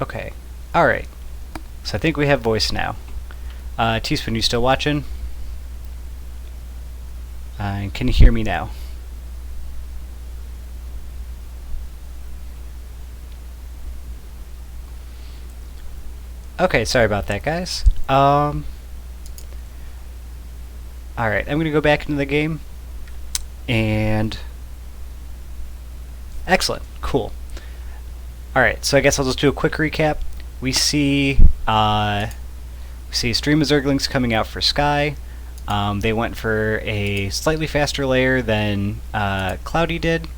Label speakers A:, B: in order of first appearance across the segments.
A: Okay. Alright. So I think we have voice now. Teaspoon, you still watching? Can you hear me now? Okay, sorry about that, guys. Alright, I'm gonna go back into the game. And... excellent. Cool. Alright, so I guess I'll just do a quick recap. We see a stream of Zerglings coming out for Sky. They went for a slightly faster layer than Cloudy did.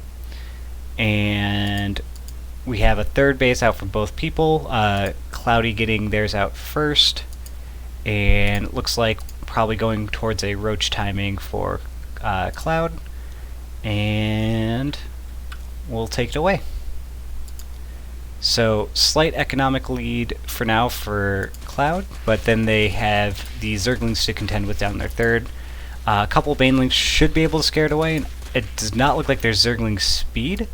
A: And we have a third base out for both people. Cloudy getting theirs out first. And it looks like probably going towards a roach timing for Cloud. And we'll take it away. So, slight economic lead for now for Cloud, but then they have the Zerglings to contend with down their third. A couple Banelings should be able to scare it away. It does not look like there's Zergling speed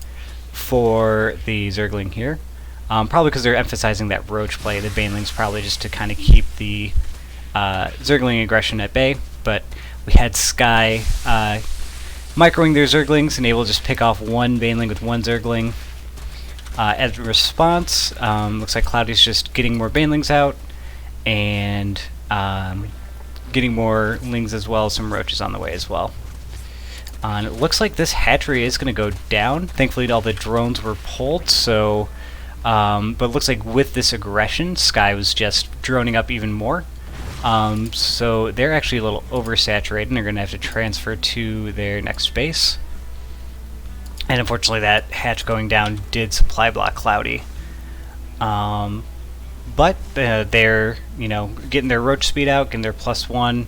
A: for the Zergling here. Probably because they're emphasizing that roach play. The Banelings probably just to kind of keep the Zergling aggression at bay, but we had Sky microing their Zerglings and able to just pick off one Baneling with one Zergling. As a response, looks like Cloudy's just getting more Banelings out and getting more Lings as well, some Roaches on the way as well. And it looks like this hatchery is going to go down. Thankfully all the drones were pulled, so but it looks like with this aggression, Sky was just droning up even more. So they're actually a little oversaturated and they're going to have to transfer to their next base. And unfortunately that hatch going down did supply block Cloudy. But they're, getting their roach speed out, getting their +1.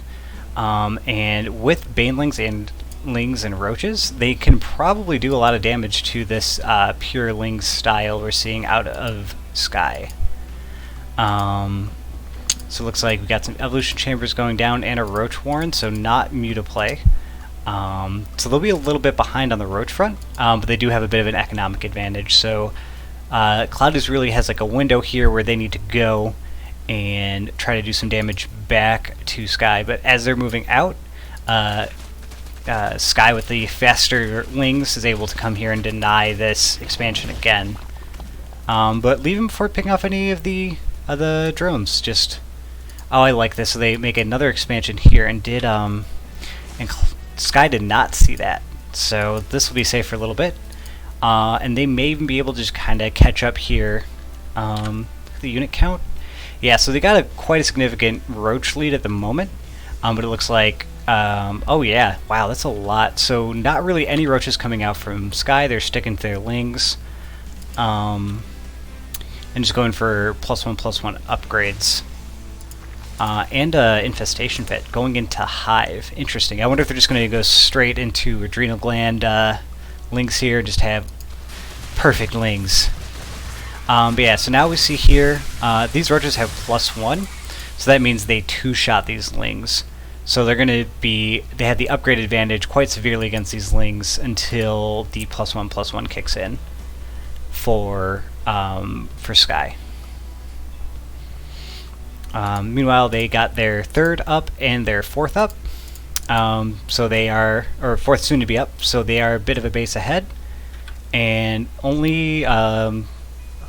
A: And with Banelings and Lings and Roaches, they can probably do a lot of damage to this pure Ling style we're seeing out of Sky. So it looks like we got some Evolution Chambers going down and a Roach Warren, so not Muta play. So they'll be a little bit behind on the Roach front, but they do have a bit of an economic advantage. So Cloud really has like a window here where they need to go and try to do some damage back to Sky. But as they're moving out, Sky with the faster Lings is able to come here and deny this expansion again. But leave them before picking off any of the drones. Just I like this. So they make another expansion here and did Sky did not see that, so this will be safe for a little bit, and they may even be able to just kind of catch up here. The unit count, yeah, so they got quite a significant Roach lead at the moment, but it looks like, oh yeah, wow, that's a lot. So not really any Roaches coming out from Sky. They're sticking to their Lings, and just going for +1/+1 upgrades. And Infestation Pit going into Hive. Interesting. I wonder if they're just going to go straight into Adrenal Gland Lings here, just have perfect Lings. But yeah, so now we see here, these Roaches have +1, so that means they two-shot these Lings. So they're going to be, they had the upgrade advantage quite severely against these Lings until the +1/+1 kicks in for Sky. Meanwhile, they got their third up and their fourth up, so they are, or fourth soon to be up, so they are a bit of a base ahead, and only a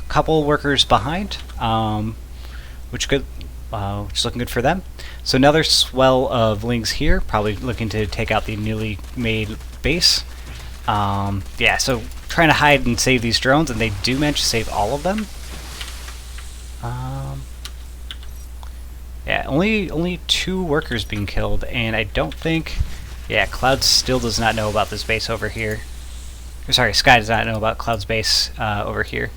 A: couple workers behind, which is looking good for them. So another swell of Lings here, probably looking to take out the newly made base. Yeah, so trying to hide and save these drones, and they do manage to save all of them. Yeah, only 2 workers being killed, and I don't think... yeah, Cloud still does not know about this base over here. Or sorry, Sky does not know about Cloud's base over here.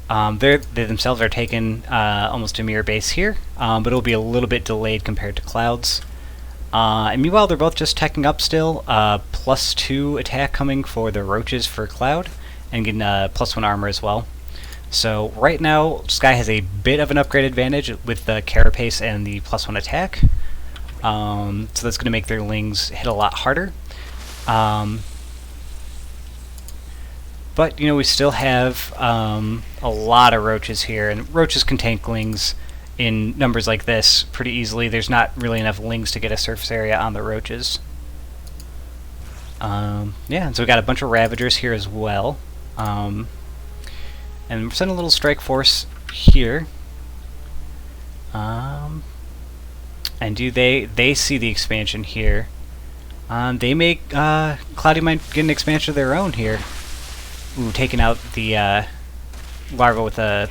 A: They themselves are taking almost a mirror base here, but it'll be a little bit delayed compared to Cloud's. And meanwhile, they're both just teching up still. +2 attack coming for the Roaches for Cloud, and getting +1 armor as well. So right now, Sky has a bit of an upgrade advantage with the Carapace and the +1 attack. So that's going to make their Lings hit a lot harder. But, you know, we still have a lot of roaches here, and roaches can tank lings in numbers like this pretty easily. There's not really enough lings to get a surface area on the roaches. Yeah, and so we got a bunch of Ravagers here as well. And we're sending a little strike force here. And they see the expansion here. They make Cloudy might get an expansion of their own here. Ooh, taking out the larva with a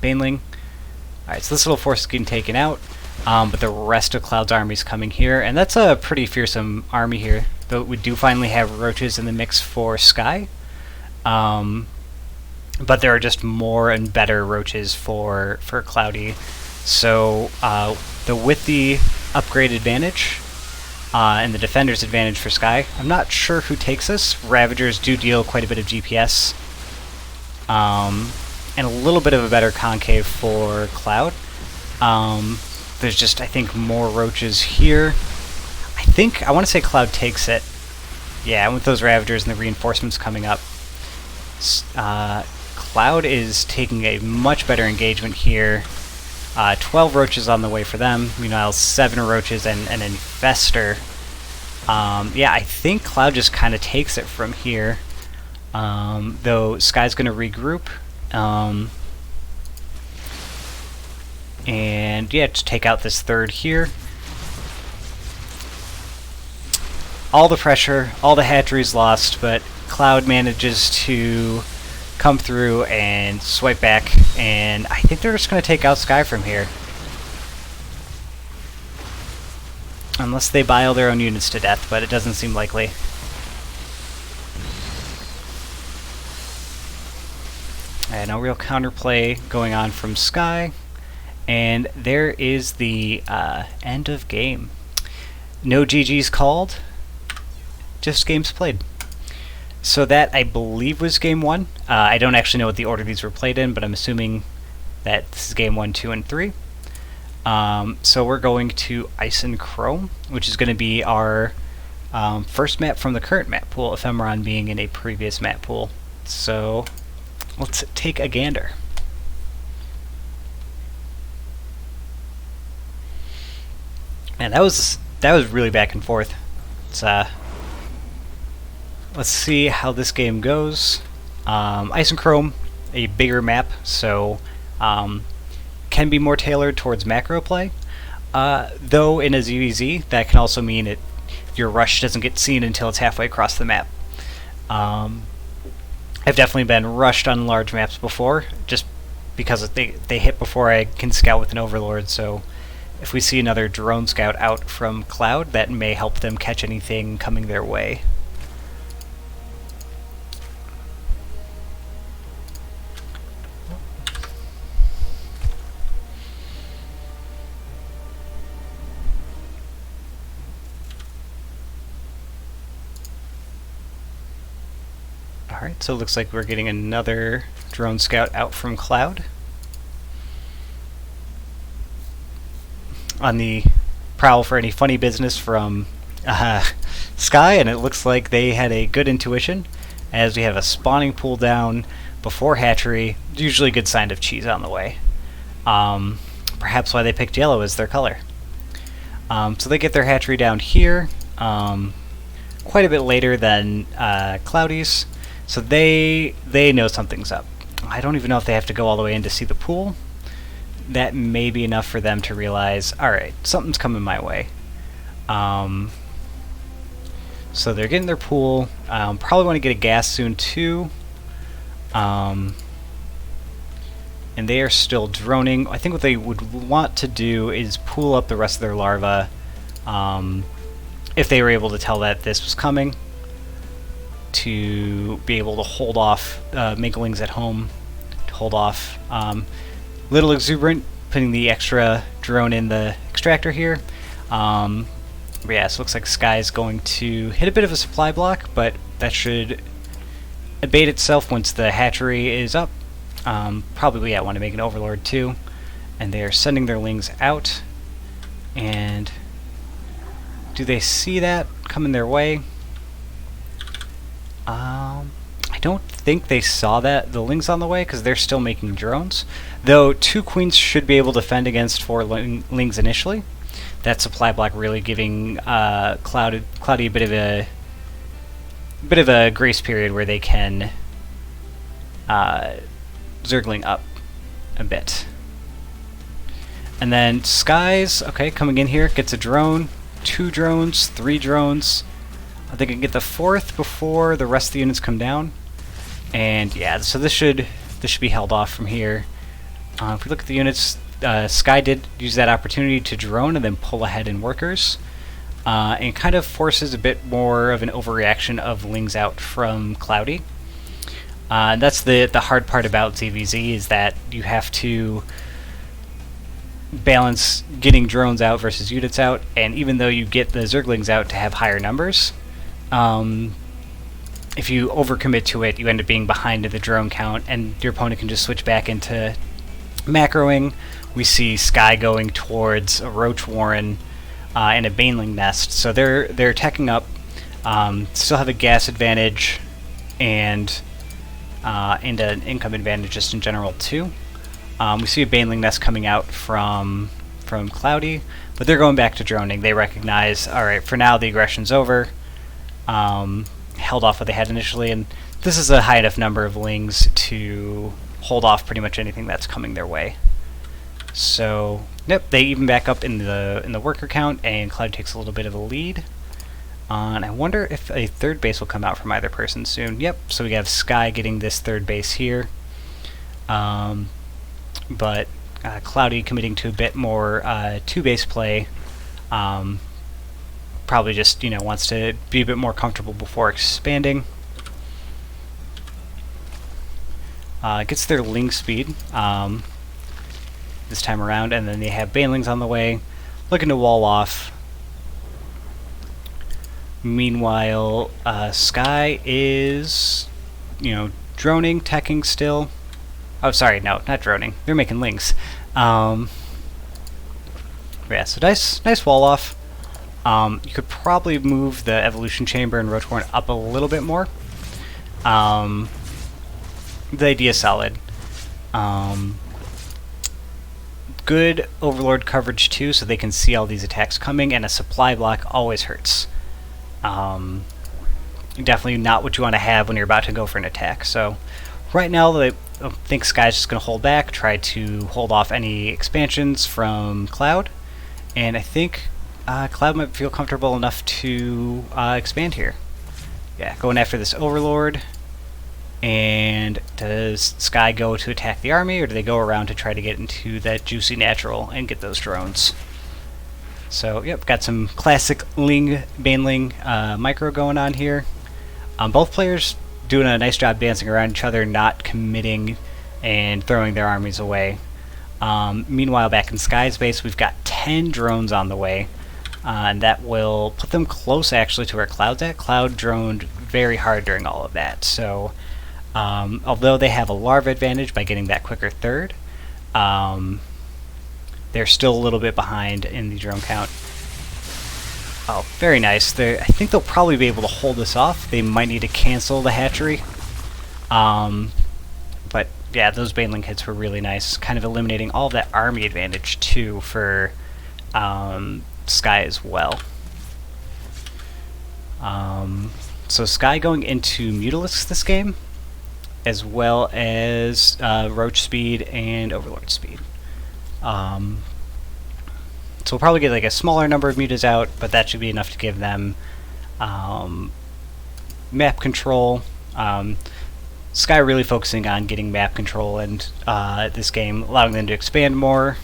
A: Baneling. Alright, so this little force is getting taken out, but the rest of Cloud's army is coming here, and that's a pretty fearsome army here. Though we do finally have roaches in the mix for Sky, but there are just more and better roaches for Cloudy. So with the upgrade advantage and the defender's advantage for Sky, I'm not sure who takes this. Ravagers do deal quite a bit of GPS, and a little bit of a better concave for Cloud. There's just, I think, more roaches here. I want to say Cloud takes it. Yeah, with those Ravagers and the reinforcements coming up. Cloud is taking a much better engagement here. 12 roaches on the way for them. Meanwhile, 7 roaches and an infester. Yeah, I think Cloud just kind of takes it from here. Though Sky's going to regroup. And yeah, just take out this third here. All the pressure, all the hatcheries lost, but Cloud manages to come through and swipe back, and I think they're just going to take out Sky from here. Unless they bile their own units to death, but it doesn't seem likely. No real counterplay going on from Sky, and there is the end of game. No GG's called, just games played. So that, I believe, was game 1. I don't actually know what the order these were played in, but I'm assuming that this is game 1, 2, and 3. So we're going to Ice and Chrome, which is going to be our first map from the current map pool, Ephemeron being in a previous map pool. So let's take a gander. And that was really back and forth. It's let's see how this game goes. Ice and Chrome, a bigger map, so can be more tailored towards macro play. Though in a ZVZ, that can also mean your rush doesn't get seen until it's halfway across the map. I've definitely been rushed on large maps before, just because they hit before I can scout with an Overlord, so if we see another drone scout out from Cloud, that may help them catch anything coming their way. Alright, so it looks like we're getting another drone scout out from Cloud. On the prowl for any funny business from Sky, and it looks like they had a good intuition, as we have a spawning pool down before hatchery, usually a good sign of cheese on the way. Perhaps why they picked yellow as their color. So they get their hatchery down here, quite a bit later than Cloudy's, so they know something's up. I don't even know if they have to go all the way in to see the pool. That may be enough for them to realize, alright, something's coming my way. So they're getting their pool. Probably want to get a gas soon too. And they are still droning. I think what they would want to do is pool up the rest of their larvae, if they were able to tell that this was coming, to be able to hold off minglings at home, to hold off. Little exuberant, putting the extra drone in the extractor here. But yeah, so it looks like Sky's going to hit a bit of a supply block, but that should abate itself once the hatchery is up. Probably, yeah, want to make an Overlord too. And they are sending their lings out. And do they see that coming their way? I don't think they saw that the Lings on the way because they're still making drones. Though 2 Queens should be able to defend against 4 Lings initially. That supply block really giving Cloudy a bit of a grace period where they can Zergling up a bit. And then Skies, okay, coming in here, gets a drone, 2 drones, 3 drones. I think I can get the 4th before the rest of the units come down. And yeah, so this should be held off from here. If we look at the units, Sky did use that opportunity to drone and then pull ahead in workers. And kind of forces a bit more of an overreaction of Lings out from Cloudy. And that's the hard part about ZVZ, is that you have to balance getting drones out versus units out, and even though you get the Zerglings out to have higher numbers, if you overcommit to it, you end up being behind in the drone count, and your opponent can just switch back into macroing. We see Sky going towards a Roach Warren and a Baneling Nest, so they're attacking up, still have a gas advantage, and an income advantage just in general too. We see a Baneling Nest coming out from Cloudy, but they're going back to droning. They recognize, alright, for now the aggression's over. Held off what they had initially, and this is a high enough number of Lings to hold off pretty much anything that's coming their way. So, yep, they even back up in the worker count, and Cloudy takes a little bit of a lead. And I wonder if a 3rd base will come out from either person soon. Yep, so we have Sky getting this 3rd base here. But Cloudy committing to a bit more 2-base play. Probably just, wants to be a bit more comfortable before expanding. Gets their Ling speed this time around, and then they have Banelings on the way, looking to wall off. Meanwhile, Sky is, droning, teching still. Oh, sorry, no, not droning. They're making Lings. Yeah, so nice wall off. You could probably move the Evolution Chamber and Roach Warren up a little bit more. The idea is solid. Good Overlord coverage too, so they can see all these attacks coming, and a supply block always hurts. Definitely not what you want to have when you're about to go for an attack. So right now, I think Sky's just going to hold back, try to hold off any expansions from Cloud, and I think Cloud might feel comfortable enough to expand here. Yeah, going after this Overlord. And does Sky go to attack the army, or do they go around to try to get into that juicy natural and get those drones? So, yep, got some classic Baneling micro going on here. Both players doing a nice job dancing around each other, not committing and throwing their armies away. Meanwhile, back in Sky's base, we've got 10 drones on the way. And that will put them close, actually, to where Cloud's at. Cloud droned very hard during all of that. So, although they have a larva advantage by getting that quicker 3rd, they're still a little bit behind in the drone count. Oh, very nice. I think they'll probably be able to hold this off. They might need to cancel the hatchery. But yeah, those Baneling hits were really nice. Kind of eliminating all of that army advantage too for Sky as well. So Sky going into Mutalisks this game, as well as Roach speed and Overlord speed. So we'll probably get like a smaller number of mutas out, but that should be enough to give them map control. Sky really focusing on getting map control and this game, allowing them to expand more.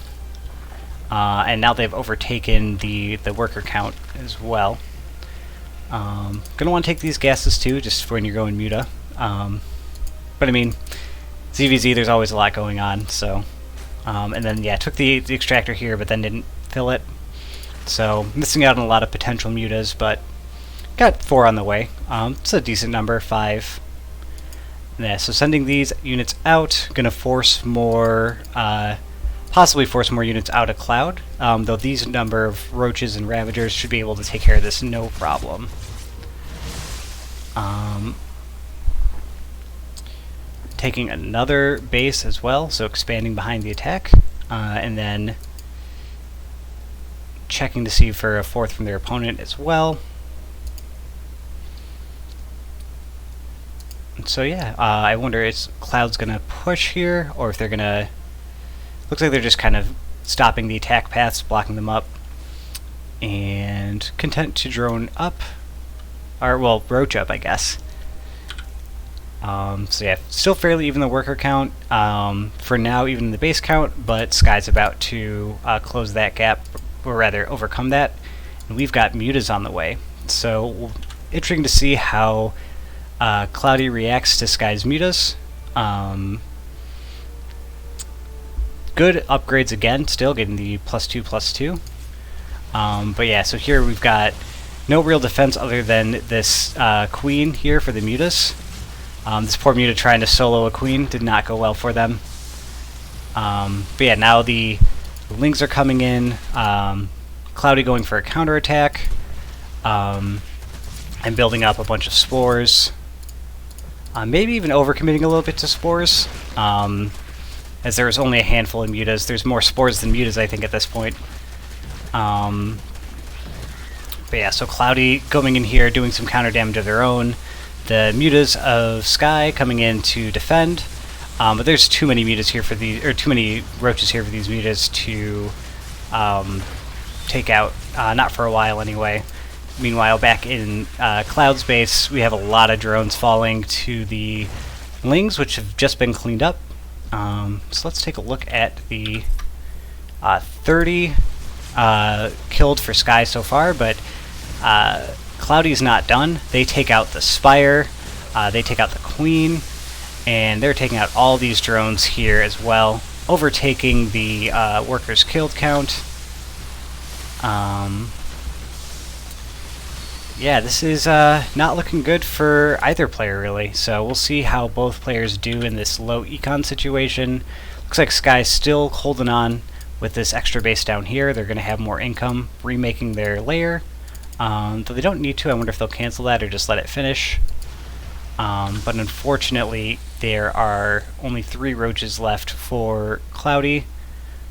A: And now they've overtaken the worker count as well. Gonna want to take these gases too, just for when you're going muta. But I mean, ZVZ, there's always a lot going on, so... and then, yeah, took the extractor here, but then didn't fill it. So, missing out on a lot of potential mutas, but got 4 on the way. It's a decent number, 5. Yeah, so sending these units out, gonna force more... possibly force more units out of Cloud, though these number of Roaches and Ravagers should be able to take care of this no problem. taking another base as well, so expanding behind the attack, and then checking to see for a fourth from their opponent as well. And so yeah, I wonder if Cloud's gonna push here, or if they're gonna... Looks like they're just kind of stopping the attack paths, blocking them up, and content to drone up, or well, roach up, I guess. So yeah, still fairly even the worker count, for now even the base count, but Sky's about to close that gap, or rather overcome that, and we've got mutas on the way. So interesting to see how Cloudy reacts to Sky's mutas. Good upgrades again, still getting the +2/+2. But yeah, so here we've got no real defense other than this queen here for the mutas. This poor muta trying to solo a queen did not go well for them. But yeah, now the lings are coming in. Cloudy going for a counterattack. And building up a bunch of spores. Maybe even overcommitting a little bit to spores. As there was only a handful of mutas. There's more spores than mutas, I think, at this point. But yeah, so Cloudy going in here, doing some counter damage of their own. The mutas of Sky coming in to defend, but there's too many mutas here for these, or too many roaches here for these mutas to take out. Not for a while, anyway. Meanwhile, back in Cloud's base, we have a lot of drones falling to the lings, which have just been cleaned up. So let's take a look at the 30 killed for Sky so far, but Cloudy's not done. They take out the Spire, they take out the Queen, and they're taking out all these drones here as well, overtaking the workers killed count. Yeah, this is not looking good for either player, really, so we'll see how both players do in this low econ situation. Looks like Sky's still holding on with this extra base down here. They're going to have more income remaking their lair. Though they don't need to. I wonder if they'll cancel that or just let it finish. But unfortunately, there are only 3 roaches left for Cloudy,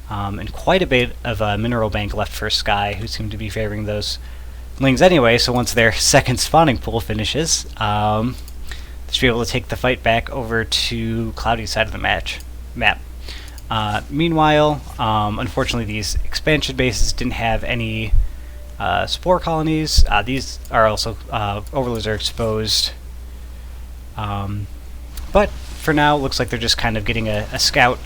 A: and quite a bit of a mineral bank left for Sky, who seem to be favoring those lings anyway, so once their second spawning pool finishes, they should be able to take the fight back over to Cloudy's side of the map. Meanwhile, unfortunately, these expansion bases didn't have any spore colonies. These are also overlords are exposed, but for now, looks like they're just kind of getting a scout,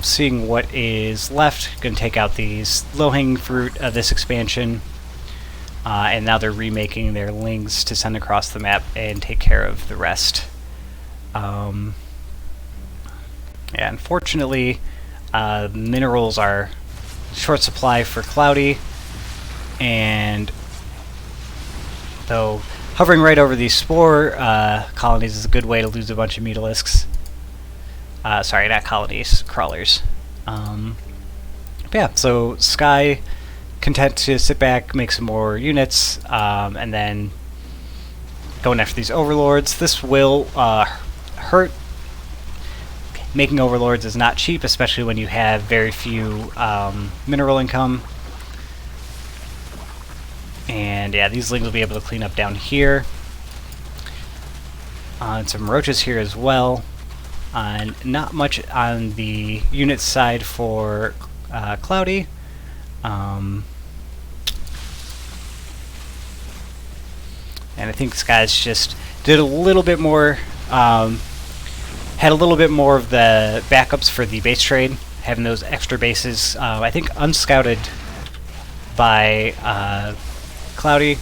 A: seeing what is left. Going to take out these low-hanging fruit of this expansion, and now they're remaking their lings to send across the map and take care of the rest. Yeah, unfortunately, minerals are short supply for Cloudy. And though hovering right over these spore colonies is a good way to lose a bunch of mutalisks. Sorry, not colonies, crawlers. But yeah, so Sky content to sit back, make some more units, and then going after these overlords. This will hurt. Making overlords is not cheap, especially when you have very few mineral income. And yeah, these lings will be able to clean up down here. And some roaches here as well. And not much on the unit side for Cloudy. And I think this guy's just did a little bit more, had a little bit more of the backups for the base trade, having those extra bases, I think unscouted by Cloudy,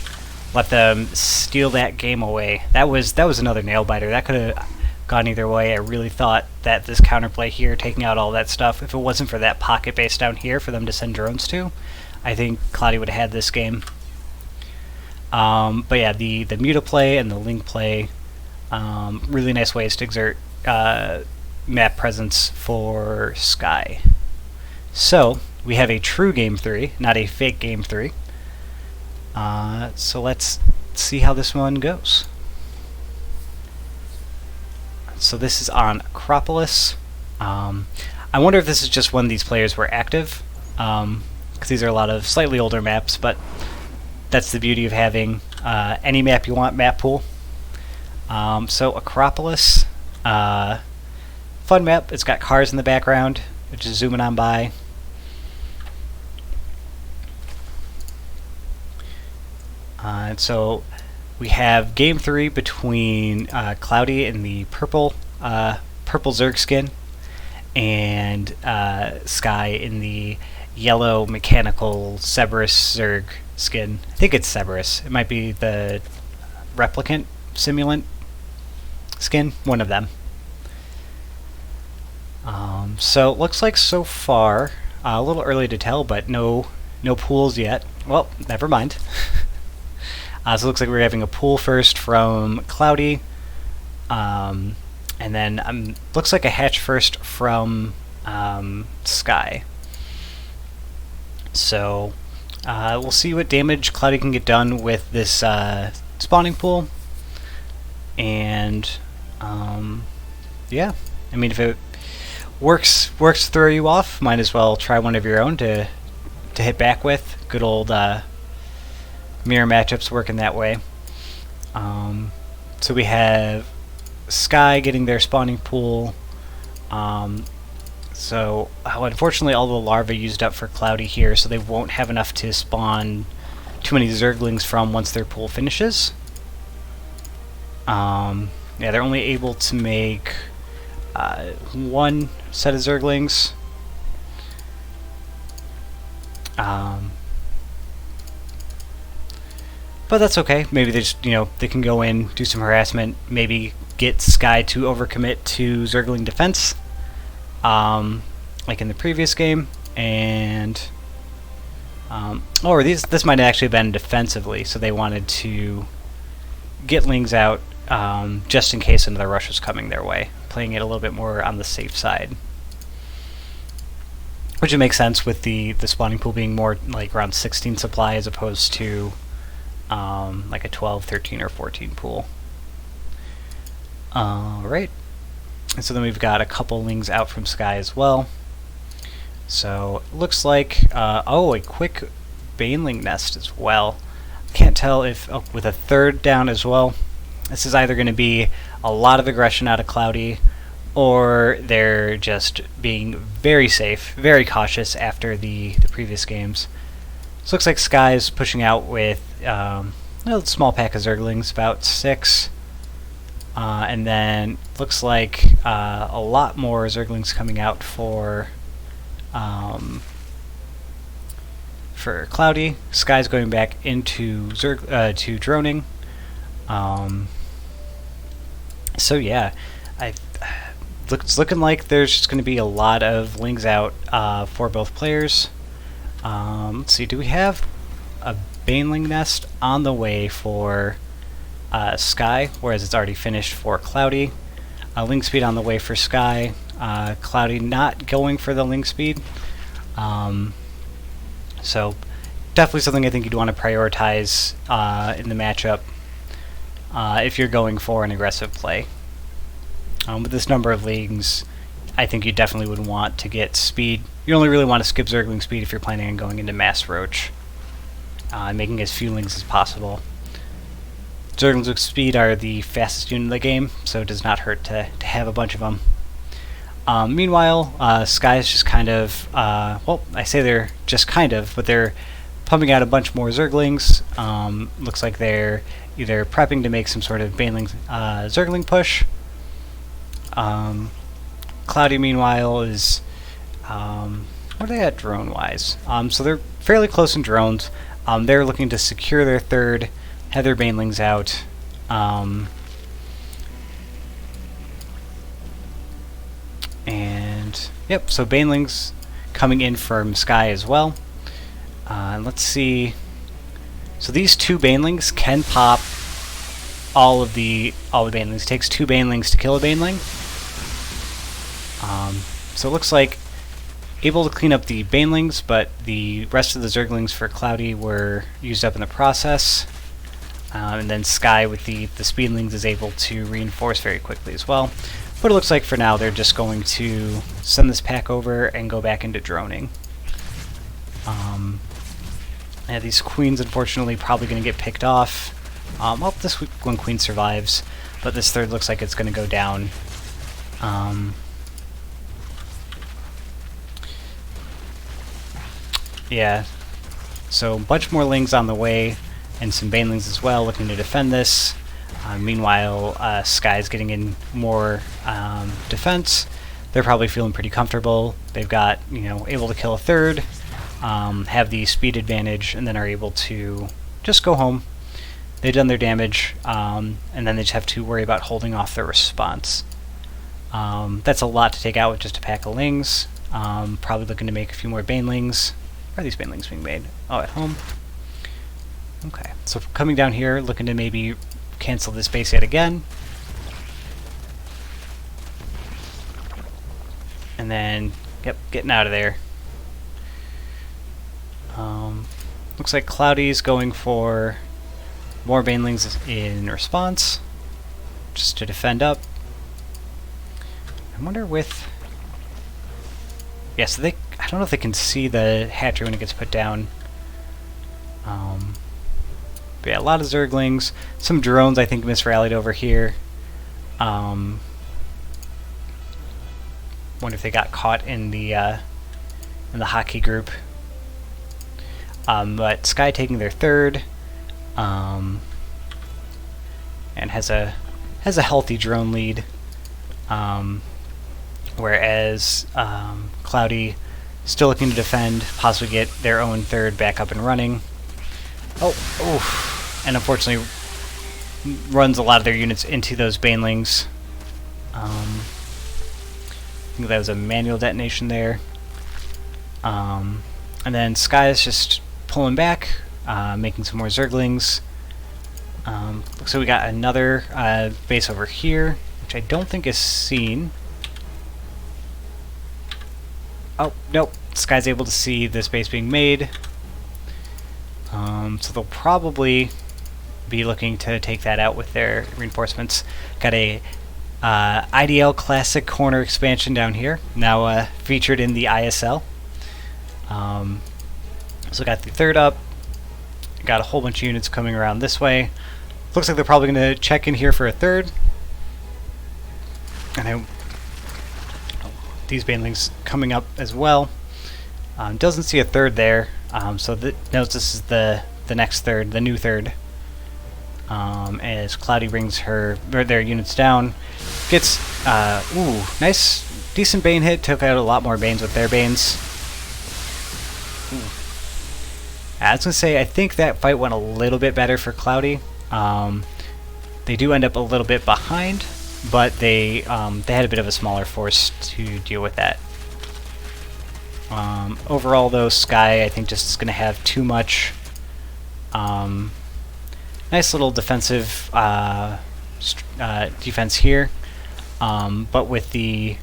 A: let them steal that game away. That was another nail biter. That could have gone either way. I really thought that this counterplay here, taking out all that stuff, if it wasn't for that pocket base down here for them to send drones to, I think Cloudy would have had this game. But yeah, the muta play and the link play, really nice ways to exert map presence for Sky. So we have a true game 3, not a fake game 3. So let's see how this one goes. So this is on Acropolis. I wonder if this is just when these players were active, because these are a lot of slightly older maps, but that's the beauty of having any map you want map pool. So Acropolis, fun map. It's got cars in the background, which is zooming on by. And so we have game 3 between Cloudy in the purple Zerg skin and Sky in the yellow mechanical Cerberus Zerg skin. I think it's Cerberus. It might be the replicant simulant skin, one of them. So it looks like so far, a little early to tell, but no pools yet. Well, never mind. So it looks like we're having a pool first from Cloudy, and then looks like a hatch first from Sky. So we'll see what damage Cloudy can get done with this spawning pool, and yeah, I mean, if it works to throw you off, might as well try one of your own to hit back with. Good old mirror matchups working that way. So we have Sky getting their spawning pool. So unfortunately all the larvae used up for Cloudy here, so they won't have enough to spawn too many Zerglings from once their pool finishes. Yeah, they're only able to make one set of Zerglings. But that's okay. Maybe they just, they can go in, do some harassment, maybe get Sky to overcommit to Zergling defense, like in the previous game, and or this might have actually been defensively, so they wanted to get Lings out just in case another rush was coming their way, playing it a little bit more on the safe side. Which would make sense with the spawning pool being more like around 16 supply as opposed to like a 12, 13, or 14 pool. Alright. And so then we've got a couple Lings out from Sky as well. So it looks like, a quick Baneling nest as well. Can't tell if, with a third down as well. This is either going to be a lot of aggression out of Cloudy, or they're just being very safe, very cautious after the previous games. So looks like Sky's pushing out with a small pack of Zerglings, about 6. And then looks like a lot more Zerglings coming out for Cloudy. Sky's going back into to droning. So yeah, it's looking like there's just going to be a lot of Lings out for both players. Let's see, do we have a Baneling nest on the way for Sky, whereas it's already finished for Cloudy? Ling speed on the way for Sky. Cloudy not going for the Ling speed. So definitely something I think you'd want to prioritize in the matchup if you're going for an aggressive play. With this number of Lings, I think you definitely would want to get speed. You only really want to skip Zergling speed if you're planning on going into Mass Roach, and making as few Lings as possible. Zerglings with speed are the fastest unit in the game, so it does not hurt to have a bunch of them. Meanwhile, Sky is just kind of, well, I say they're just kind of, but they're pumping out a bunch more Zerglings. Looks like they're either prepping to make some sort of Baneling Zergling push. Cloudy, meanwhile, is, what are they at drone-wise? So they're fairly close in drones. They're looking to secure their third, have their Banelings out. And, yep, so Banelings coming in from Sky as well. Let's see. So these two Banelings can pop all the Banelings. It takes 2 Banelings to kill a Baneling. So it looks like able to clean up the Banelings, but the rest of the Zerglings for Cloudy were used up in the process. And then Sky with the Speedlings is able to reinforce very quickly as well. But it looks like for now they're just going to send this pack over and go back into droning. Yeah, these queens unfortunately probably going to get picked off. Well, this one queen survives, but this third looks like it's going to go down. Yeah, so a bunch more lings on the way, and some banelings as well, looking to defend this. Meanwhile, Sky's getting in more defense. They're probably feeling pretty comfortable. They've got, able to kill a third, have the speed advantage, and then are able to just go home. They've done their damage, and then they just have to worry about holding off their response. That's a lot to take out with just a pack of lings. Probably looking to make a few more banelings. Where are these banelings being made? Oh, at home. Okay, so coming down here, looking to maybe cancel this base yet again. And then, yep, getting out of there. Looks like Cloudy's going for more banelings in response, just to defend up. I wonder with... Yeah, so I don't know if they can see the hatchery when it gets put down. But yeah, a lot of Zerglings. Some drones, I think, misrallied over here. Wonder if they got caught in the hockey group. But Sky taking their third, and has a healthy drone lead. Whereas Cloudy still looking to defend, possibly get their own third back up and running. And unfortunately runs a lot of their units into those banelings. I think that was a manual detonation there. And then Sky is just pulling back, making some more Zerglings. Looks like we got another base over here, which I don't think is seen. Oh, nope. Sky's able to see this base being made. So they'll probably be looking to take that out with their reinforcements. Got a IDL Classic Corner expansion down here, now featured in the ISL. So got the third up. Got a whole bunch of units coming around this way. Looks like they're probably going to check in here for a third. And these banelings coming up as well. Doesn't see a third there, so notes this is the next third, the new third. As Cloudy brings their units down, gets nice, decent bane hit. Took out a lot more banes with their banes. I was gonna say I think that fight went a little bit better for Cloudy. They do end up a little bit behind, but they had a bit of a smaller force to deal with that. Overall, though, Sky I think just is going to have too much nice little defensive defense here, but with the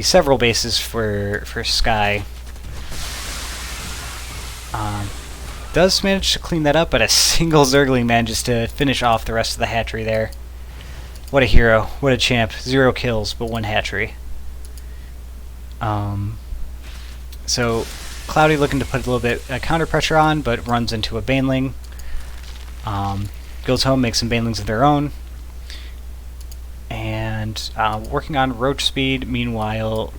A: several bases for Sky, does manage to clean that up, but a single Zergling manages to finish off the rest of the hatchery there. What a hero, what a champ. 0 kills, but 1 hatchery. So Cloudy looking to put a little bit of counter pressure on, but runs into a baneling. Goes home, makes some banelings of their own. And working on roach speed. Meanwhile,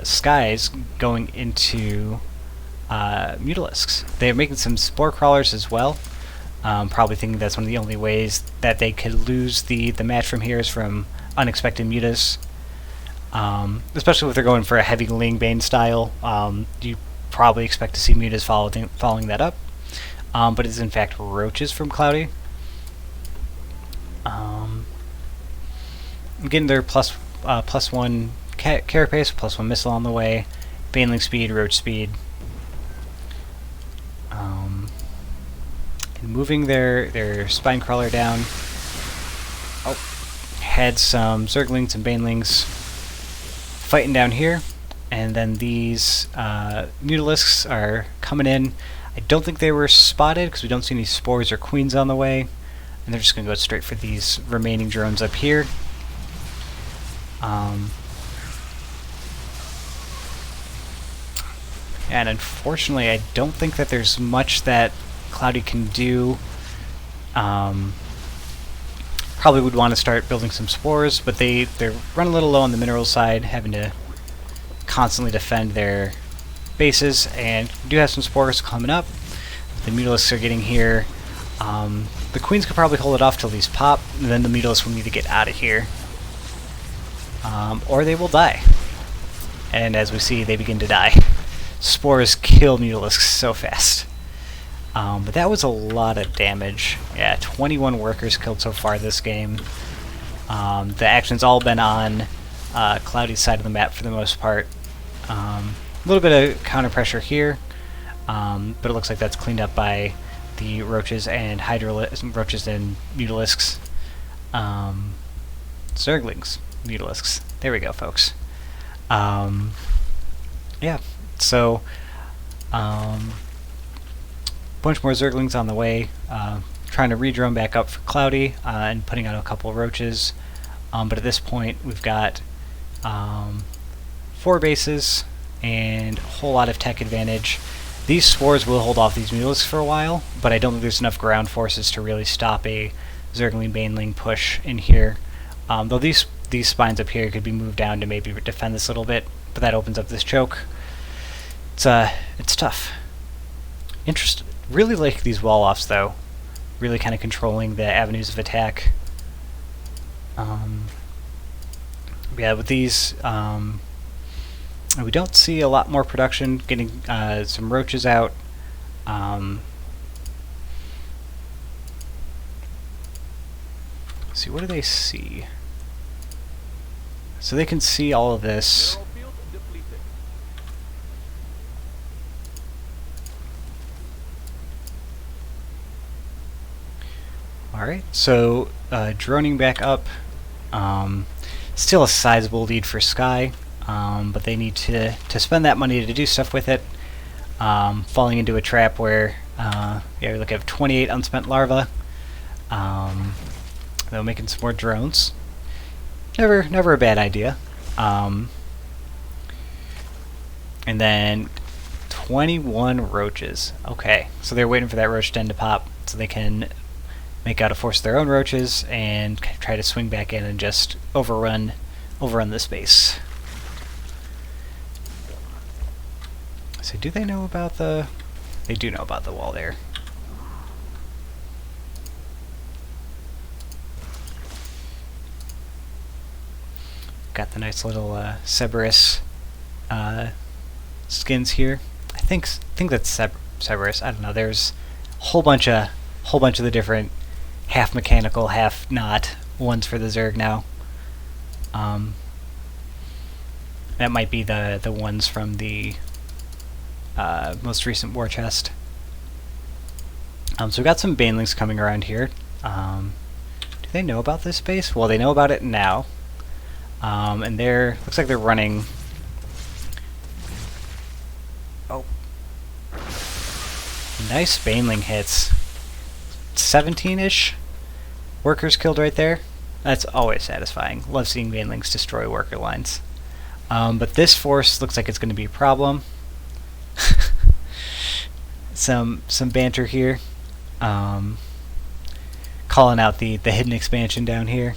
A: Sky's going into Mutalisks. They're making some spore crawlers as well. Probably thinking that's one of the only ways that they could lose the match from here is from unexpected mutas. Especially if they're going for a heavy Ling Bane style, you probably expect to see mutas following that up. But it's in fact roaches from Cloudy. Getting their plus 1 carapace, plus 1 missile on the way, baneling speed, roach speed. And moving their spine crawler down. Had some Zerglings and banelings fighting down here, and then these Mutalisks are coming in. I don't think they were spotted because we don't see any spores or queens on the way, and they're just going to go straight for these remaining drones up here. And unfortunately, I don't think that there's much that Cloudy can do. Probably would want to start building some spores, but they're running a little low on the mineral side, having to constantly defend their bases, and do have some spores coming up. The mutalisks are getting here. The queens could probably hold it off till these pop, and then the mutalisks will need to get out of here. Or they will die. And as we see, they begin to die. Spores kill mutalisks so fast. But that was a lot of damage. Yeah, 21 workers killed so far this game. The action's all been on Cloudy's side of the map for the most part. A little bit of counter pressure here, but it looks like that's cleaned up by the roaches and roaches and mutalisks. Zerglings, mutalisks. There we go, folks. Yeah, so bunch more Zerglings on the way, trying to re-drone back up for Cloudy, and putting out a couple of roaches. But at this point, we've got 4 bases and a whole lot of tech advantage. These spores will hold off these mutalisks for a while, but I don't think there's enough ground forces to really stop a Zergling Baneling push in here. Though these spines up here could be moved down to maybe defend this a little bit, but that opens up this choke. It's tough. Really like these wall-offs, though. Really kind of controlling the avenues of attack. Yeah, with these, we don't see a lot more production. Getting some roaches out. See, what do they see? So they can see all of this. Alright, so droning back up. Still a sizable lead for Sky, but they need to spend that money to do stuff with it. Falling into a trap where yeah, we look at 28 unspent larvae. They're making some more drones. Never a bad idea. And then 21 roaches. Okay, so they're waiting for that roach den to pop so they can make out a force of their own roaches and try to swing back in and just overrun the space. So do they know about the... They do know about the wall there. Got the nice little Cerberus skins here. I think that's Cerberus. I don't know. There's a whole bunch of the different half mechanical, half not ones for the Zerg now. That might be the ones from the most recent war chest. So we've got some Banelings coming around here. Do they know about this base? Well, they know about it now. And looks like they're running... Oh. Nice Baneling hits. 17-ish workers killed right there. That's always satisfying. Love seeing Banelings destroy worker lines. But this force looks like it's going to be a problem. some banter here. Calling out the hidden expansion down here.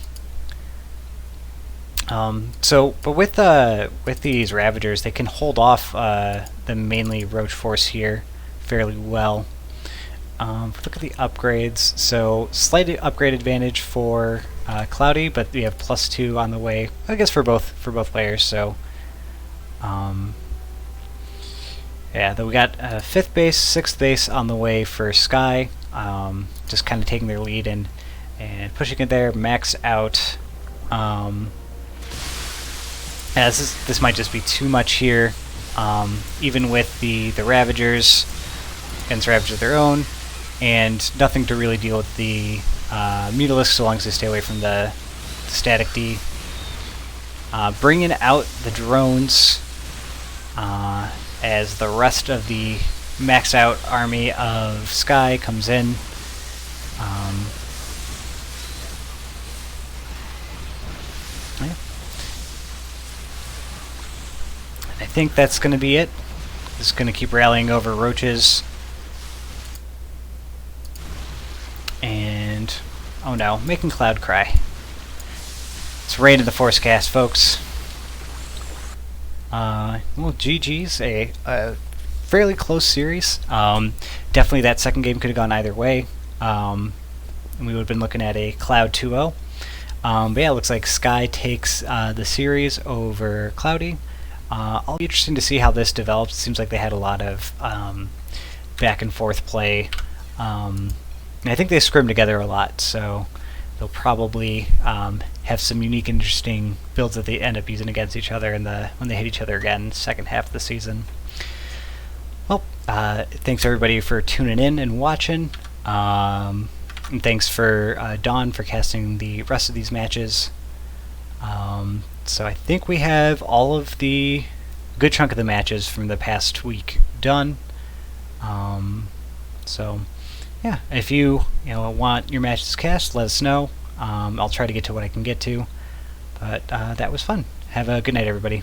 A: But with these Ravagers, they can hold off the mainly roach force here fairly well. Look at the upgrades. So slight upgrade advantage for Cloudy, but we have +2 on the way. I guess for both players. So yeah, then we got 5th base, 6th base on the way for Sky. Just kind of taking their lead and pushing it there. Max out. Yeah, this might just be too much here. Even with the Ravagers against Ravagers of their own, and nothing to really deal with the Mutalisks so long as they stay away from the static D. Bringing out the drones as the rest of the max out army of Sky comes in. Yeah. think that's going to be it. Just going to keep rallying over roaches. And, oh no, making Cloud cry. It's Raid of the Forcecast, folks. Well, GG's, a fairly close series. Definitely that second game could have gone either way. And we would have been looking at a Cloud 2-0. But yeah, it looks like Sky takes the series over Cloudy. It'll be interesting to see how this develops. It seems like they had a lot of back and forth play. And I think they scrimmed together a lot, so they'll probably have some unique, interesting builds that they end up using against each other when they hit each other again second half of the season. Well, thanks everybody for tuning in and watching. And thanks for Dawn for casting the rest of these matches. So I think we have all of the good chunk of the matches from the past week done. So yeah, if you want your matches cast, let us know. I'll try to get to what I can get to. But that was fun. Have a good night, everybody.